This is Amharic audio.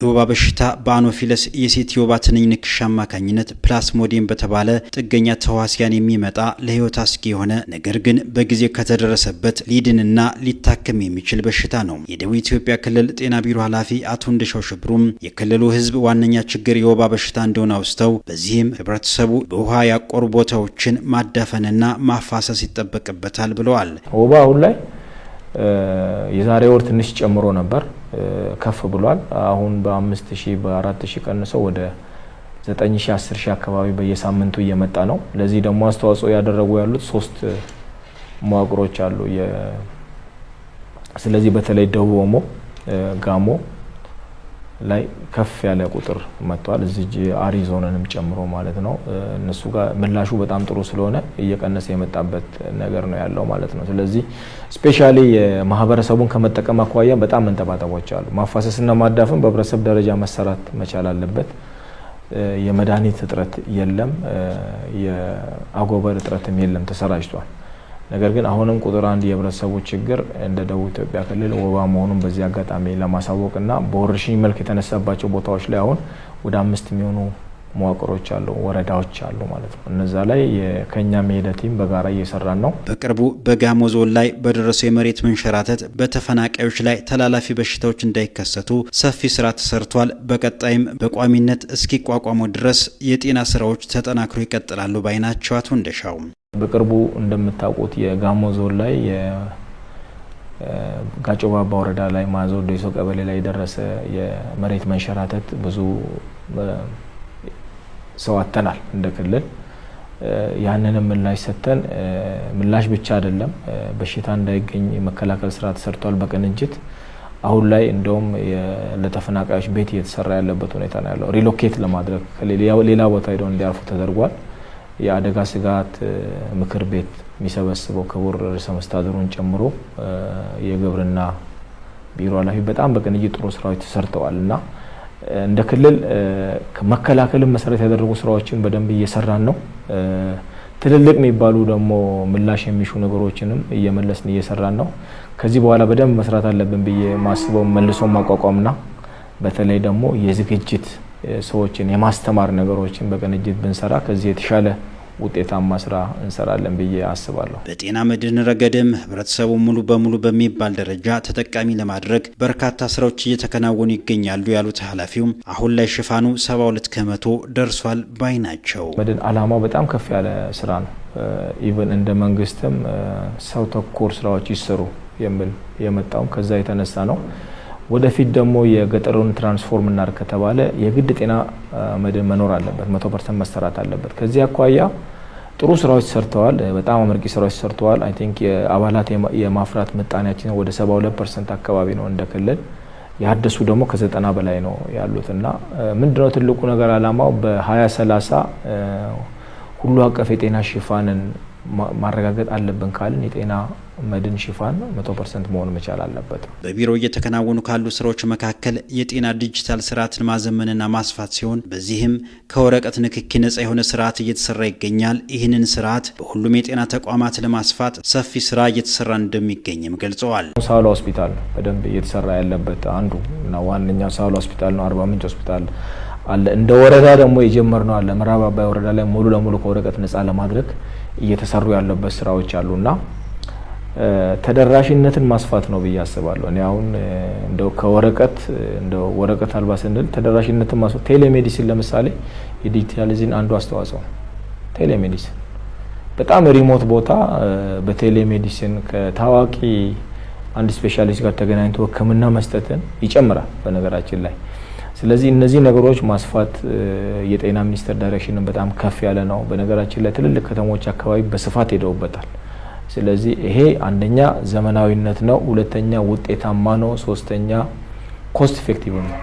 የወባ በሽታ በአኖፊለስ የሴት የወባ ትንኝ ንክሻ አማካኝነት ፕላስሞዲየም በተባለ ጥገኛ ተዋሲያን የሚመጣ ለህይወት አስጊ የሆነ ነገር ግን በጊዜ ከተደረሰበት ሊድንና ሊታከም የሚችል በሽታ ነው። የደቡብ ኢትዮጵያ ክልል ጤና ቢሮ ኃላፊ አቶ እንደሻው ሽብሩም የክልሉ ህዝብ ዋነኛ ችግር የወባ በሽታ እንደሆነ አውስተው በዚህም ህብረተሰቡ በውሃ ያቆሩ ቦታዎችን ማዳፈንና ማፋሰስ ይጠበቅበታል ብለዋል። ወባ አሁን ላይ የዛሬ ወር ትንሽ ጨምሮ ነበር ከፍ ብሏል። አሁን በ5000 በ4000 ቀንሰው ወደ 9000 10000 አካባቢ በየሳምንቱ እየመጣ ነው። ለዚህ ደግሞ አስተዋጽኦ ያደረጉ ያሉት 3 መዋቅሮች አሉ። ስለዚህ በተለይ ደቡብ ኦሞ ጋሞ ላይ ከፍ ያለ ቁጥር መጥቷል። እዚህ አሪዞናንም ጨምሮ ማለት ነው። እነሱ ጋር ምላሹ በጣም ጥሩ ስለሆነ እየቀነሰ የመጣበት ነገር ነው ያለው ማለት ነው። ስለዚህ ስፔሻሊ የማህበረሰቡን ከመጠቀም አኳያ በጣም እንጠባጠቦች አሉ። ማፋሰስና ማዳፈን በህብረተሰብ ደረጃ መሰራት መቻል አለበት። የመድኃኒት እጥረት የለም፣ የአጎበር እጥረትም የለም፣ ተሰራጭቷል። ነገር ግን አሁንም ቁጥር 1 የህብረተሰቡ ችግር እንደ ደቡብ ኢትዮጵያ ክልል ወባ መሆኑን በዚህ አጋጣሚ ለማሳወቅና በወረርሽኝ መልክ የተነሳባቸው ቦታዎች ላይ አሁን ወደ 5 የሚሆኑ መዋቅሮች አሉ፣ ወረዳዎች አሉ ማለት ነው። እነዛ ላይ የከኛ ሜዳቲም በጋራ እየሰራን ነው። በቅርቡ በጋሞ ዞን ላይ በደረሰው የመሬት መንሸራተት በተፈናቃዮች ላይ ተላላፊ በሽታዎች እንዳይከሰቱ ሰፊ ስራ ተሰርቷል። በቀጣይም በቋሚነት እስኪቋቋሙ ድረስ የጤና ስራዎች ተጠናክሮ ይቀጥላሉ ባይናቸው አቶ እንደሻው በቅርቡ እንደምታውቁት የጋሞ ዞን ላይ ጋጮ ባባ ወረዳ ላይ ማዞ ዴሶ ቀበሌ ላይ የደረሰ የመሬት መንሸራተት ብዙ ሰው አተናል እንደ ክልል። ያንንም ምላሽ ሰተን ምላሽ ብቻ አይደለም በሽታ እንዳይገኝ መከላከል ስራ ተሰርቷል በቅንጅት። አሁን ላይ እንደውም ለተፈናቃዮች ቤት እየተሰራ ያለበት ሁኔታ ነው ያለው። ሪሎኬት ለማድረግ ሌላ ቦታ ሄደው እንዲያርፉ ተደርጓል። የአደጋ ስጋት ምክር ቤት የሚሰበስበው ክቡር ርዕሰ መስተዳድሩን ጨምሮ የግብርና ቢሮ ኃላፊ በጣም በቅንጅት ጥሩ ስራዎች ተሰርተዋልና እንደ ክልል መከላከልን መሰረት ያደረጉ ስራዎችን በደንብ እየሰራን ነው። ትልልቅ የሚባሉ ደግሞ ምላሽ የሚሹ ነገሮችንም እየመለስን እየሰራን ነው። ከዚህ በኋላ በደንብ መስራት አለብን ብዬ ማስበው መልሶ ማቋቋምና በተለይ ደግሞ የዝግጅት ሰዎችን የማስተማር ነገሮችን በቅንጅት ብንሰራ ከዚህ የተሻለ ውጤታማ ስራ እንሰራለን ብዬ አስባለሁ። በጤና መድህን ረገድም ህብረተሰቡ ሙሉ በሙሉ በሚባል ደረጃ ተጠቃሚ ለማድረግ በርካታ ስራዎች እየተከናወኑ ይገኛሉ ያሉት ኃላፊውም አሁን ላይ ሽፋኑ 72 ከመቶ ደርሷል ባይ ናቸው። መድህን አላማው በጣም ከፍ ያለ ስራ ነው። ኢቭን እንደ መንግስትም ሰው ተኮር ስራዎች ይሰሩ የሚል የመጣው ከዛ የተነሳ ነው። ወደፊት ደግሞ የገጠሩን ትራንስፎርም እናድርግ ከተባለ የግድ ጤና መድህን መኖር አለበት፣ 100% መሰራት አለበት። ከዚህ አኳያ ጥሩ ስራዎች ሰርተዋል። በጣም አመርቂ ስራዎች ሰርተዋል። አይ ቲንክ የአባላት የማፍራት ምጣኔያችን ወደ 72% አካባቢ ነው እንደ ክልል። ያደሱ ደግሞ ከ90 በላይ ነው ያሉትና ምንድነው ትልቁ ነገር አላማው በ2030 ሁሉ አቀፍ የጤና ሽፋንን ማረጋገጥ አለብን ካልን የጤና መድህን ሽፋን 100% መሆን መቻል አለበት። በቢሮ እየተከናወኑ ካሉ ስራዎች መካከል የጤና ዲጂታል ስርዓትን ማዘመንና ማስፋት ሲሆን በዚህም ከወረቀት ንክኪ ነጻ የሆነ ስርዓት እየተሰራ ይገኛል። ይህንን ስርዓት በሁሉም የጤና ተቋማት ለማስፋት ሰፊ ስራ እየተሰራ እንደሚገኝም ገልጸዋል። ሳውላ ሆስፒታል በደንብ እየተሰራ ያለበት አንዱ እና ዋነኛው ሳውላ ሆስፒታል ነው። አርባ ምንጭ ሆስፒታል አለ። እንደ ወረዳ ደግሞ የጀመርነው አለ። ምዕራብ አባይ ወረዳ ላይ ሙሉ ለሙሉ ከወረቀት ነጻ ለማድረግ እየተሰሩ ያለበት ስራዎች አሉና ተደራሽነትን ማስፋት ነው ብዬ አስባለሁ። እኔ አሁን እንደው ከወረቀት እንደው ወረቀት አልባ ስንል ተደራሽነትን ማስፋት ቴሌሜዲሲን ለምሳሌ የዲጂታላይዜሽን አንዱ አስተዋጽኦ ቴሌሜዲሲን በጣም ሪሞት ቦታ በቴሌሜዲሲን ከታዋቂ አንድ ስፔሻሊስት ጋር ተገናኝቶ ሕክምና መስጠትን ይጨምራል በነገራችን ላይ። ስለዚህ እነዚህ ነገሮች ማስፋት የጤና ሚኒስቴር ዳይሬክሽንን በጣም ከፍ ያለ ነው። በነገራችን ላይ ትልልቅ ከተሞች አካባቢ በስፋት ሄደውበታል። ስለዚህ ይሄ አንደኛ ዘመናዊነት ነው፣ ሁለተኛ ውጤታማ ነው፣ ሶስተኛ ኮስት ኢፌክቲቭ ነው።